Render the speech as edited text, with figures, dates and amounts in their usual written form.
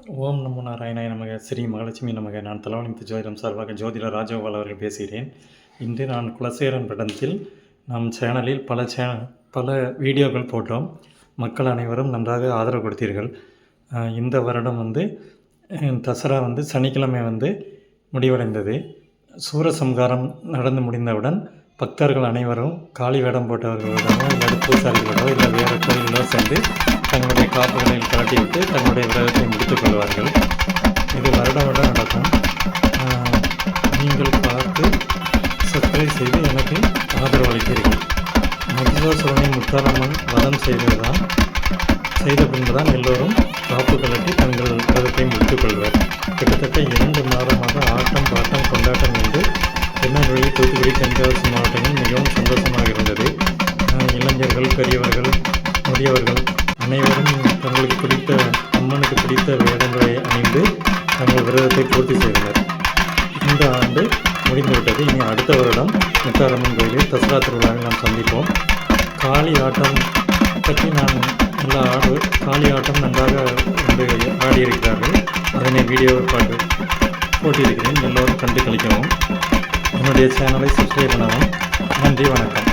ஓம் நமோ நாராயணாய நமக. ஸ்ரீ மகாலட்சுமி நமக. நான் தலவணித்து ஜோதிடம் சார்பாக ஜோதிடர் ராஜகோபால் அவர்கள் பேசுகிறேன். இன்று நான் குலசேகரன் படத்தில் நம் சேனலில் பல வீடியோக்கள் போட்டோம். மக்கள் அனைவரும் நன்றாக ஆதரவு கொடுத்தீர்கள். இந்த வருடம் தசரா சனிக்கிழமை முடிவடைந்தது. சூரசம்ஹாரம் நடந்து முடிந்தவுடன் பக்தர்கள் அனைவரும் காளி வேடம் போட்டவர்களிடமோ இல்லை பூசாரிகளோ இல்லை வேறு கோயிலோ சென்று தங்களுடைய காப்புகளில் கலட்டிவிட்டு தங்களுடைய விரதத்தை முடித்துக் கொள்வார்கள். இது வருடம் நடக்கும். நீங்கள் பார்த்து சப்ஸ்கிரைப் செய்து எனக்கு ஆதரவு அளித்தீர்கள். மகிஷாசுரனை முத்தாரம்மன் வதம் செய்த பின்புதான் எல்லோரும் காப்பு கலட்டி தங்கள் விரதத்தை முடித்துக் கொள்வர். கிட்டத்தட்ட 2 மாதமாக ஆட்டம் பாட்டம் கொண்டாட்டம் என்று திருநெல்வேலி, தூத்துக்குடி, தென்காசி மாவட்டங்கள் மிகவும் சந்தோஷமாக இருந்தது. இளைஞர்கள், பெரியவர்கள், முதியவர்கள் அனைவரும் தங்களுக்கு பிடித்த அம்மனுக்கு பிடித்த வேடங்களை அணிந்து தங்கள் விரதத்தை பூர்த்தி செய்தனர். இந்த ஆண்டு முடிந்துவிட்டது. இனி அடுத்த வருடம் முத்தாரம்மன் கோயிலில் தசரா திருவிழாவில் நாம் சந்திப்போம். காளி ஆட்டம் பற்றி நான் நல்லா காளி ஆட்டம் நன்றாக ஆடியிருக்கிறார்கள். அதனை வீடியோவை போட்டியிருக்கிறேன். எல்லோரும் கண்டு கழிக்கவும். என்னுடைய சேனலை சப்ஸ்கிரைப் பண்ணவும். நன்றி, வணக்கம்.